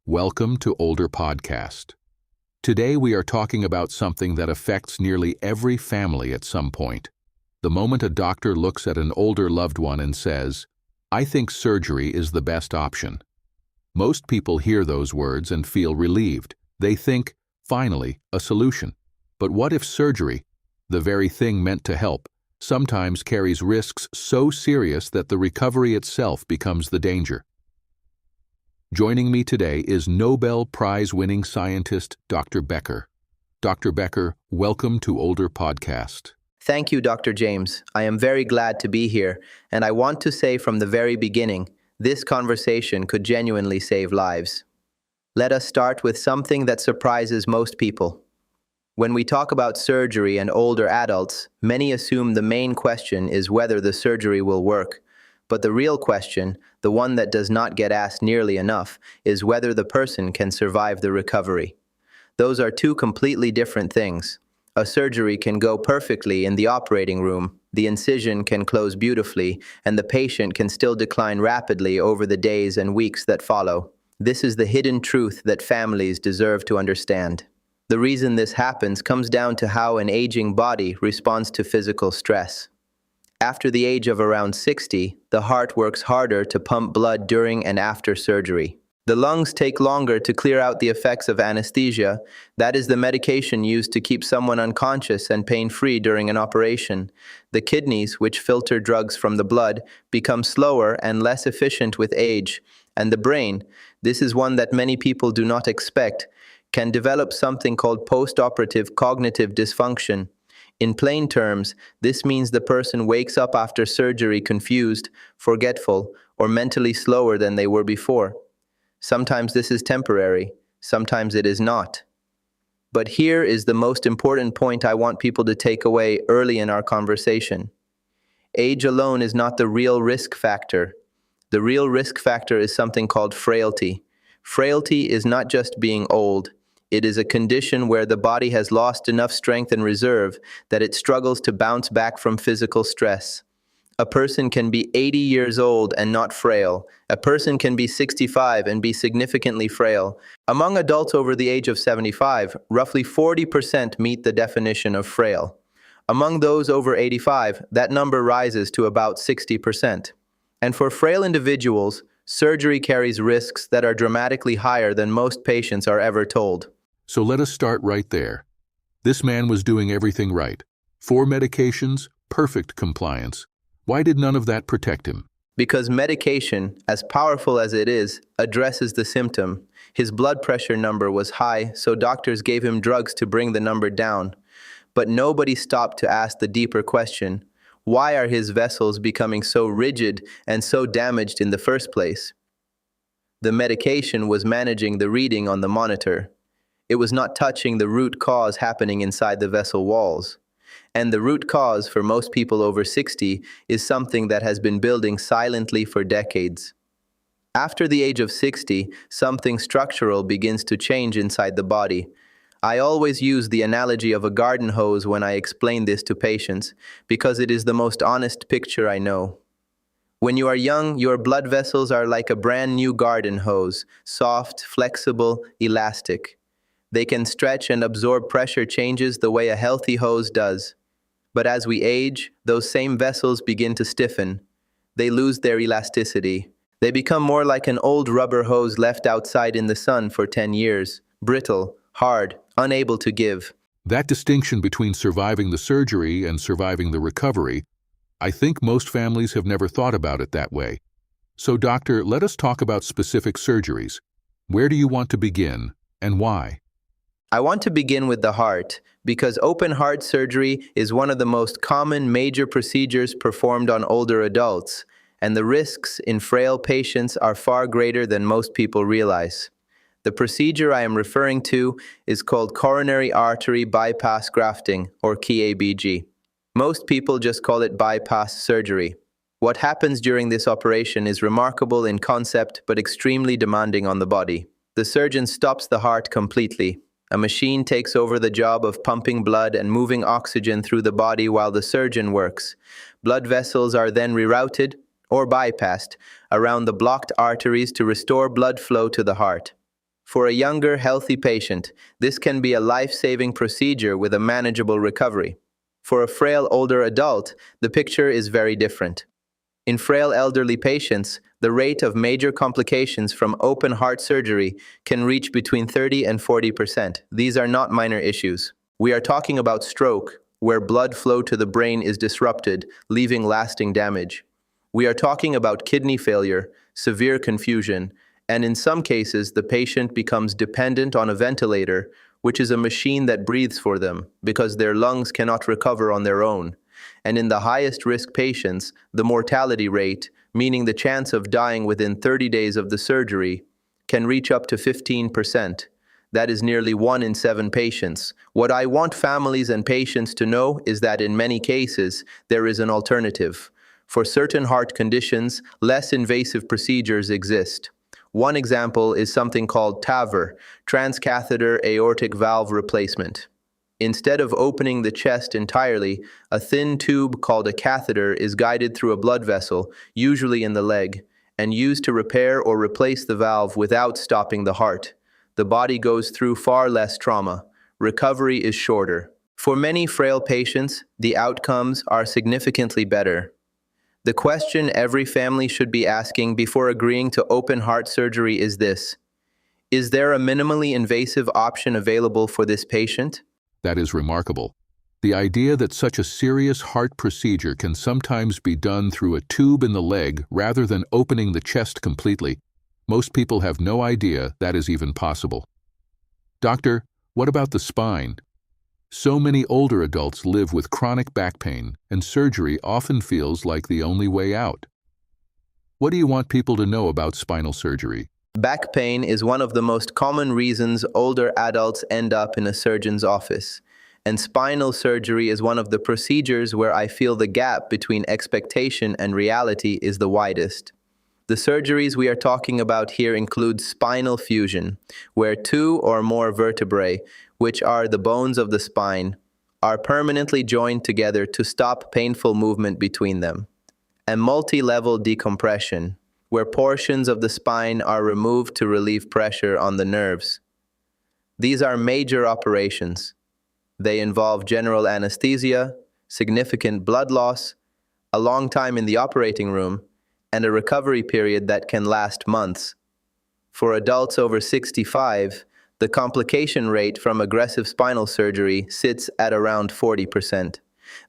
Welcome to Older Podcast. Today we are talking about something that affects nearly every family at some point. The moment a doctor looks at an older loved one and says, "I think surgery is the best option." Most people hear those words and feel relieved. They think, finally, a solution. But what if surgery, the very thing meant to help, sometimes carries risks so serious that the recovery itself becomes the danger? Joining me today is Nobel Prize-winning scientist Dr. Becker. Dr. Becker, welcome to Older Podcast. Thank you, Dr. James. I am very glad to be here, and I want to say from the very beginning, this conversation could genuinely save lives. Let us start with something that surprises most people. When we talk about surgery and older adults, many assume the main question is whether the surgery will work. But the real question, the one that does not get asked nearly enough, is whether the person can survive the recovery. Those are two completely different things. A surgery can go perfectly in the operating room, the incision can close beautifully, and the patient can still decline rapidly over the days and weeks that follow. This is the hidden truth that families deserve to understand. The reason this happens comes down to how an aging body responds to physical stress. After the age of around 60, the heart works harder to pump blood during and after surgery. The lungs take longer to clear out the effects of anesthesia, that is the medication used to keep someone unconscious and pain-free during an operation. The kidneys, which filter drugs from the blood, become slower and less efficient with age. And the brain, this is one that many people do not expect, can develop something called post-operative cognitive dysfunction. In plain terms, this means the person wakes up after surgery confused, forgetful, or mentally slower than they were before. Sometimes this is temporary, sometimes it is not. But here is the most important point I want people to take away early in our conversation. Age alone is not the real risk factor. The real risk factor is something called frailty. Frailty is not just being old. It is a condition where the body has lost enough strength and reserve that it struggles to bounce back from physical stress. A person can be 80 years old and not frail. A person can be 65 and be significantly frail. Among adults over the age of 75, roughly 40% meet the definition of frail. Among those over 85, that number rises to about 60%. And for frail individuals, surgery carries risks that are dramatically higher than most patients are ever told. So let us start right there. This man was doing everything right. 4 medications, perfect compliance. Why did none of that protect him? Because medication, as powerful as it is, addresses the symptom. His blood pressure number was high, so doctors gave him drugs to bring the number down. But nobody stopped to ask the deeper question: why are his vessels becoming so rigid and so damaged in the first place? The medication was managing the reading on the monitor. It was not touching the root cause happening inside the vessel walls. And the root cause for most people over 60 is something that has been building silently for decades. After the age of 60, something structural begins to change inside the body. I always use the analogy of a garden hose when I explain this to patients, because it is the most honest picture I know. When you are young, your blood vessels are like a brand new garden hose, soft, flexible, elastic. They can stretch and absorb pressure changes the way a healthy hose does. But as we age, those same vessels begin to stiffen. They lose their elasticity. They become more like an old rubber hose left outside in the sun for 10 years, brittle, hard, unable to give. That distinction between surviving the surgery and surviving the recovery, I think most families have never thought about it that way. So, doctor, let us talk about specific surgeries. Where do you want to begin, and why? I want to begin with the heart, because open heart surgery is one of the most common major procedures performed on older adults, and the risks in frail patients are far greater than most people realize. The procedure I am referring to is called coronary artery bypass grafting, or CABG. Most people just call it bypass surgery. What happens during this operation is remarkable in concept but extremely demanding on the body. The surgeon stops the heart completely. A machine takes over the job of pumping blood and moving oxygen through the body while the surgeon works. Blood vessels are then rerouted, or bypassed, around the blocked arteries to restore blood flow to the heart. For a younger, healthy patient, this can be a life-saving procedure with a manageable recovery. For a frail older adult, the picture is very different. In frail elderly patients, the rate of major complications from open heart surgery can reach between 30 and 40%. These are not minor issues. We are talking about stroke, where blood flow to the brain is disrupted, leaving lasting damage. We are talking about kidney failure, severe confusion, and in some cases, the patient becomes dependent on a ventilator, which is a machine that breathes for them because their lungs cannot recover on their own. And in the highest risk patients, the mortality rate, meaning the chance of dying within 30 days of the surgery, can reach up to 15%. That is nearly 1 in 7 patients. What I want families and patients to know is that in many cases, there is an alternative. For certain heart conditions, less invasive procedures exist. One example is something called TAVR, transcatheter aortic valve replacement. Instead of opening the chest entirely, a thin tube called a catheter is guided through a blood vessel, usually in the leg, and used to repair or replace the valve without stopping the heart. The body goes through far less trauma. Recovery is shorter. For many frail patients, the outcomes are significantly better. The question every family should be asking before agreeing to open heart surgery is this: is there a minimally invasive option available for this patient? That is remarkable. The idea that such a serious heart procedure can sometimes be done through a tube in the leg rather than opening the chest completely. Most people have no idea that is even possible. Doctor, what about the spine? So many older adults live with chronic back pain, and surgery often feels like the only way out. What do you want people to know about spinal surgery? Back pain is one of the most common reasons older adults end up in a surgeon's office, and spinal surgery is one of the procedures where I feel the gap between expectation and reality is the widest. The surgeries we are talking about here include spinal fusion, where 2 or more vertebrae, which are the bones of the spine, are permanently joined together to stop painful movement between them, and multi-level decompression, where portions of the spine are removed to relieve pressure on the nerves. These are major operations. They involve general anesthesia, significant blood loss, a long time in the operating room, and a recovery period that can last months. For adults over 65, the complication rate from aggressive spinal surgery sits at around 40%.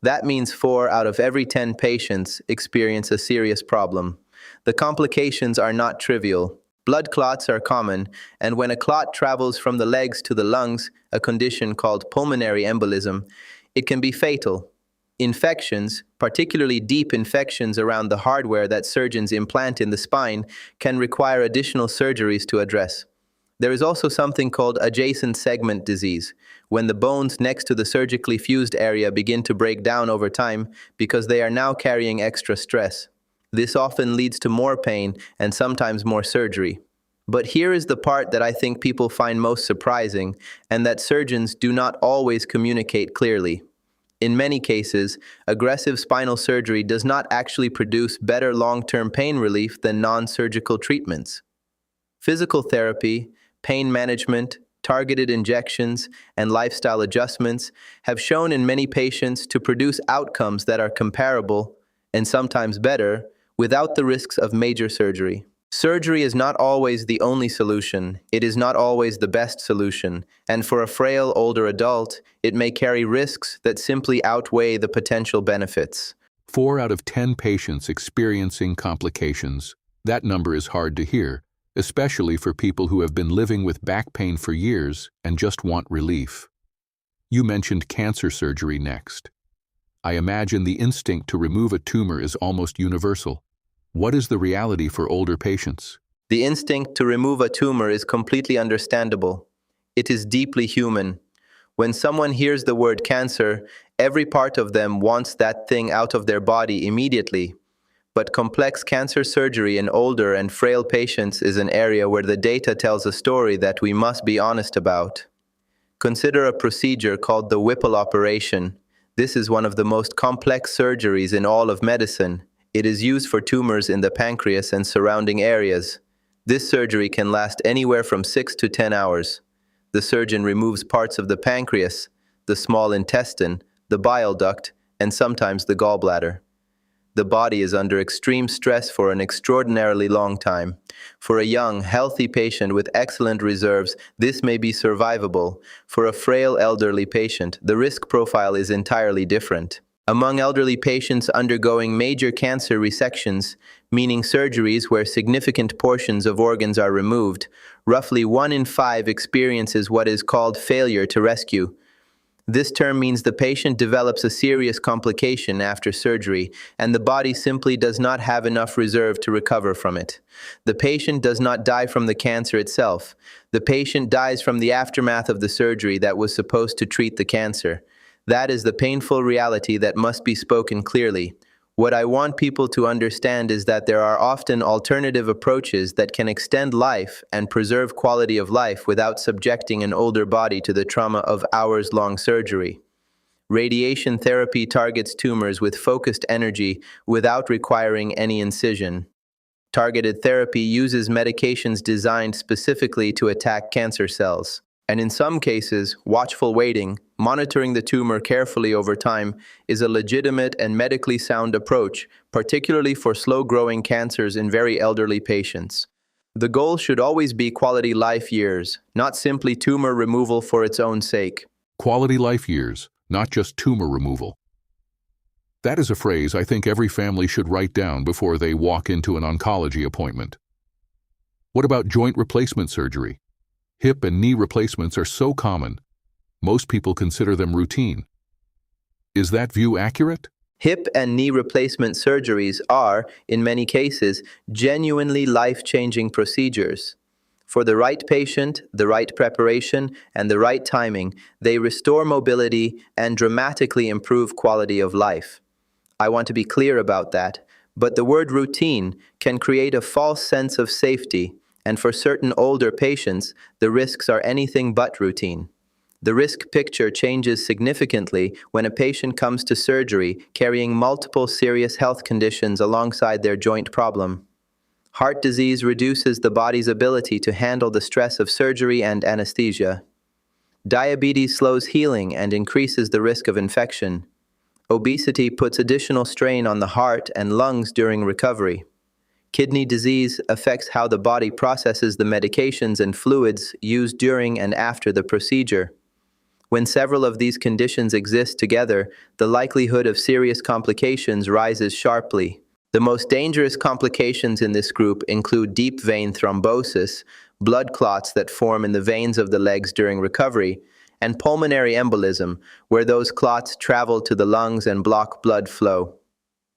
That means 4 out of every 10 patients experience a serious problem. The complications are not trivial. Blood clots are common, and when a clot travels from the legs to the lungs, a condition called pulmonary embolism, it can be fatal. Infections, particularly deep infections around the hardware that surgeons implant in the spine, can require additional surgeries to address. There is also something called adjacent segment disease, when the bones next to the surgically fused area begin to break down over time because they are now carrying extra stress. This often leads to more pain and sometimes more surgery. But here is the part that I think people find most surprising, and that surgeons do not always communicate clearly. In many cases, aggressive spinal surgery does not actually produce better long-term pain relief than non-surgical treatments. Physical therapy, pain management, targeted injections, and lifestyle adjustments have shown in many patients to produce outcomes that are comparable, and sometimes better, without the risks of major surgery. Surgery is not always the only solution. It is not always the best solution, and for a frail older adult, it may carry risks that simply outweigh the potential benefits. 4 out of 10 patients experiencing complications. That number is hard to hear, especially for people who have been living with back pain for years and just want relief. You mentioned cancer surgery next. I imagine the instinct to remove a tumor is almost universal. What is the reality for older patients? The instinct to remove a tumor is completely understandable. It is deeply human. When someone hears the word cancer, every part of them wants that thing out of their body immediately. But complex cancer surgery in older and frail patients is an area where the data tells a story that we must be honest about. Consider a procedure called the Whipple operation. This is one of the most complex surgeries in all of medicine. It is used for tumors in the pancreas and surrounding areas. This surgery can last anywhere from 6 to 10 hours. The surgeon removes parts of the pancreas, the small intestine, the bile duct, and sometimes the gallbladder. The body is under extreme stress for an extraordinarily long time. For a young, healthy patient with excellent reserves, this may be survivable. For a frail elderly patient, the risk profile is entirely different. Among elderly patients undergoing major cancer resections, meaning surgeries where significant portions of organs are removed, roughly 1 in 5 experiences what is called failure to rescue. This term means the patient develops a serious complication after surgery, and the body simply does not have enough reserve to recover from it. The patient does not die from the cancer itself. The patient dies from the aftermath of the surgery that was supposed to treat the cancer. That is the painful reality that must be spoken clearly. What I want people to understand is that there are often alternative approaches that can extend life and preserve quality of life without subjecting an older body to the trauma of hours-long surgery. Radiation therapy targets tumors with focused energy without requiring any incision. Targeted therapy uses medications designed specifically to attack cancer cells. And in some cases, watchful waiting, monitoring the tumor carefully over time, is a legitimate and medically sound approach, particularly for slow-growing cancers in very elderly patients. The goal should always be quality life years, not simply tumor removal for its own sake. Quality life years, not just tumor removal. That is a phrase I think every family should write down before they walk into an oncology appointment. What about joint replacement surgery? Hip and knee replacements are so common. Most people consider them routine. Is that view accurate? Hip and knee replacement surgeries are, in many cases, genuinely life-changing procedures. For the right patient, the right preparation, and the right timing, they restore mobility and dramatically improve quality of life. I want to be clear about that, but the word routine can create a false sense of safety, and for certain older patients, the risks are anything but routine. The risk picture changes significantly when a patient comes to surgery carrying multiple serious health conditions alongside their joint problem. Heart disease reduces the body's ability to handle the stress of surgery and anesthesia. Diabetes slows healing and increases the risk of infection. Obesity puts additional strain on the heart and lungs during recovery. Kidney disease affects how the body processes the medications and fluids used during and after the procedure. When several of these conditions exist together, the likelihood of serious complications rises sharply. The most dangerous complications in this group include deep vein thrombosis, blood clots that form in the veins of the legs during recovery, and pulmonary embolism, where those clots travel to the lungs and block blood flow.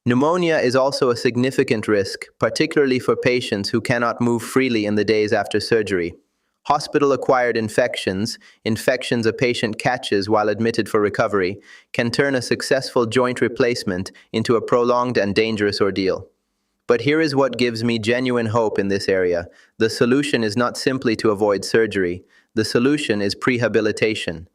Pneumonia is also a significant risk, particularly for patients who cannot move freely in the days after surgery. Hospital-acquired infections a patient catches while admitted for recovery, can turn a successful joint replacement into a prolonged and dangerous ordeal. But here is what gives me genuine hope in this area. The solution is not simply to avoid surgery. The solution is prehabilitation.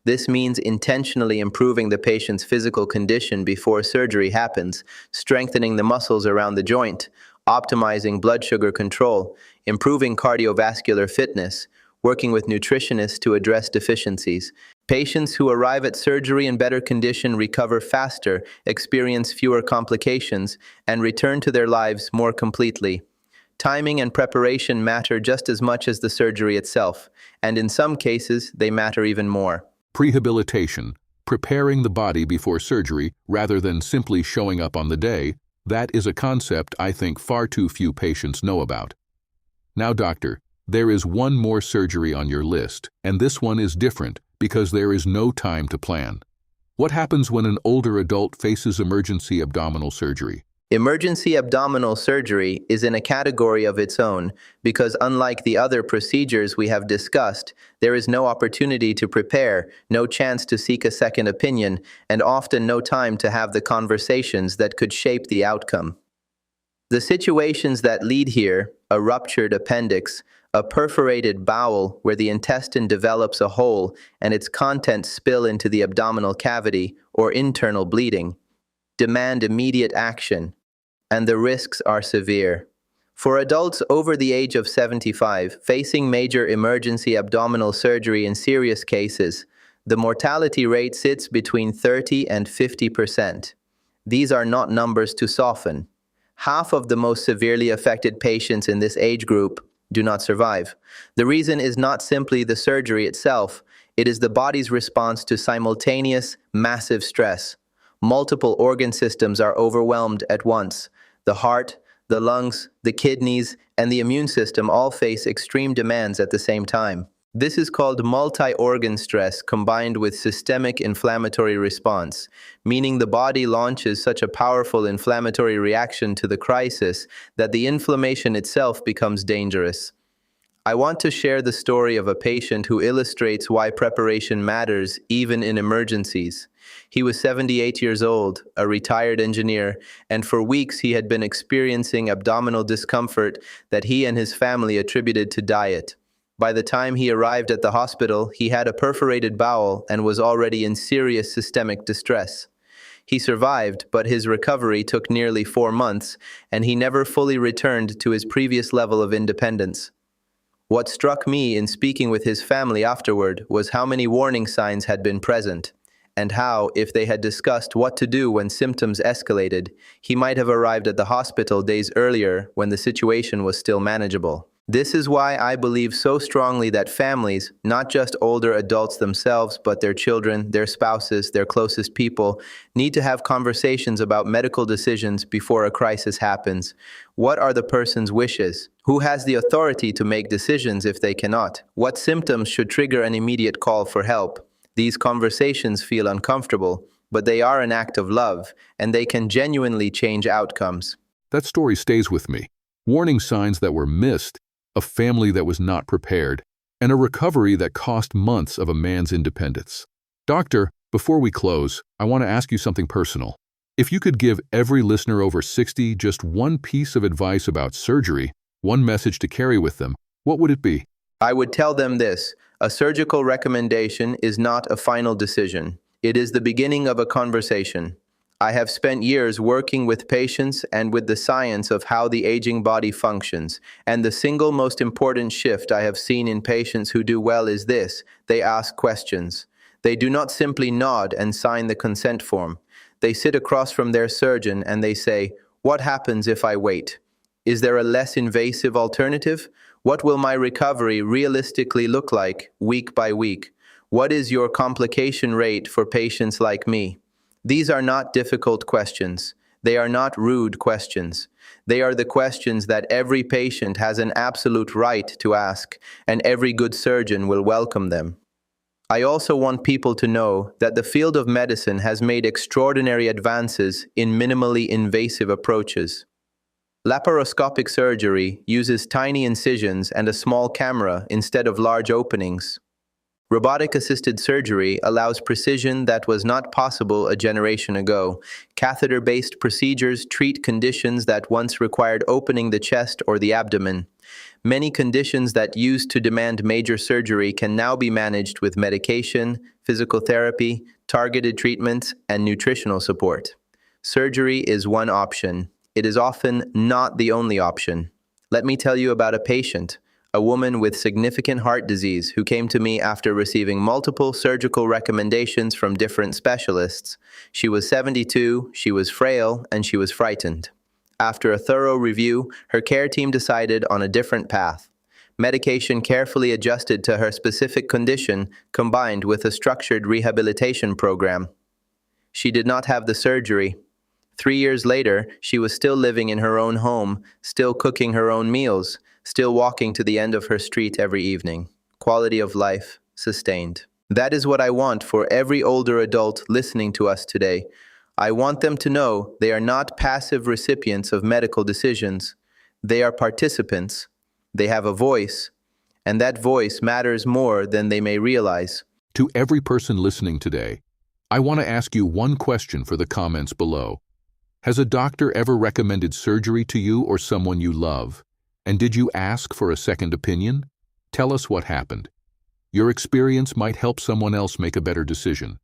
This means intentionally improving the patient's physical condition before surgery happens, strengthening the muscles around the joint, optimizing blood sugar control, improving cardiovascular fitness, working with nutritionists to address deficiencies. Patients who arrive at surgery in better condition recover faster, experience fewer complications, and return to their lives more completely. Timing and preparation matter just as much as the surgery itself, and in some cases, they matter even more. Prehabilitation, preparing the body before surgery rather than simply showing up on the day, that is a concept I think far too few patients know about. Now, doctor, there is one more surgery on your list, and this one is different because there is no time to plan. What happens when an older adult faces emergency abdominal surgery? Emergency abdominal surgery is in a category of its own because unlike the other procedures we have discussed, there is no opportunity to prepare, no chance to seek a second opinion, and often no time to have the conversations that could shape the outcome. The situations that lead here, a ruptured appendix, a perforated bowel where the intestine develops a hole and its contents spill into the abdominal cavity, or internal bleeding, demand immediate action, and the risks are severe. For adults over the age of 75 facing major emergency abdominal surgery in serious cases, the mortality rate sits between 30 and 50%. These are not numbers to soften. Half of the most severely affected patients in this age group do not survive. The reason is not simply the surgery itself, it is the body's response to simultaneous, massive stress. Multiple organ systems are overwhelmed at once. The heart, the lungs, the kidneys, and the immune system all face extreme demands at the same time. This is called multi-organ stress combined with systemic inflammatory response, meaning the body launches such a powerful inflammatory reaction to the crisis that the inflammation itself becomes dangerous. I want to share the story of a patient who illustrates why preparation matters even in emergencies. He was 78 years old, a retired engineer, and for weeks he had been experiencing abdominal discomfort that he and his family attributed to diet. By the time he arrived at the hospital, he had a perforated bowel and was already in serious systemic distress. He survived, but his recovery took nearly 4 months, and he never fully returned to his previous level of independence. What struck me in speaking with his family afterward was how many warning signs had been present, and how, if they had discussed what to do when symptoms escalated, he might have arrived at the hospital days earlier when the situation was still manageable. This is why I believe so strongly that families, not just older adults themselves, but their children, their spouses, their closest people, need to have conversations about medical decisions before a crisis happens. What are the person's wishes? Who has the authority to make decisions if they cannot? What symptoms should trigger an immediate call for help? These conversations feel uncomfortable, but they are an act of love, and they can genuinely change outcomes. That story stays with me. Warning signs that were missed, a family that was not prepared, and a recovery that cost months of a man's independence. Doctor, before we close, I want to ask you something personal. If you could give every listener over 60 just one piece of advice about surgery, one message to carry with them, what would it be? I would tell them this: a surgical recommendation is not a final decision. It is the beginning of a conversation. I have spent years working with patients and with the science of how the aging body functions, and the single most important shift I have seen in patients who do well is this: they ask questions. They do not simply nod and sign the consent form. They sit across from their surgeon and they say, "What happens if I wait? Is there a less invasive alternative? What will my recovery realistically look like week by week? What is your complication rate for patients like me?" These are not difficult questions. They are not rude questions. They are the questions that every patient has an absolute right to ask, and every good surgeon will welcome them. I also want people to know that the field of medicine has made extraordinary advances in minimally invasive approaches. Laparoscopic surgery uses tiny incisions and a small camera instead of large openings. Robotic-assisted surgery allows precision that was not possible a generation ago. Catheter-based procedures treat conditions that once required opening the chest or the abdomen. Many conditions that used to demand major surgery can now be managed with medication, physical therapy, targeted treatments, and nutritional support. Surgery is one option. It is often not the only option. Let me tell you about a patient, a woman with significant heart disease who came to me after receiving multiple surgical recommendations from different specialists. She was 72, she was frail, and she was frightened. After a thorough review, her care team decided on a different path. Medication carefully adjusted to her specific condition, combined with a structured rehabilitation program. She did not have the surgery. 3 years later, she was still living in her own home, still cooking her own meals, still walking to the end of her street every evening. Quality of life sustained. That is what I want for every older adult listening to us today. I want them to know they are not passive recipients of medical decisions. They are participants. They have a voice, and that voice matters more than they may realize. To every person listening today, I want to ask you one question for the comments below. Has a doctor ever recommended surgery to you or someone you love? And did you ask for a second opinion? Tell us what happened. Your experience might help someone else make a better decision.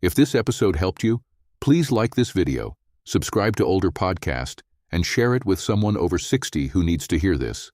If this episode helped you, please like this video, subscribe to Older Podcast, and share it with someone over 60 who needs to hear this.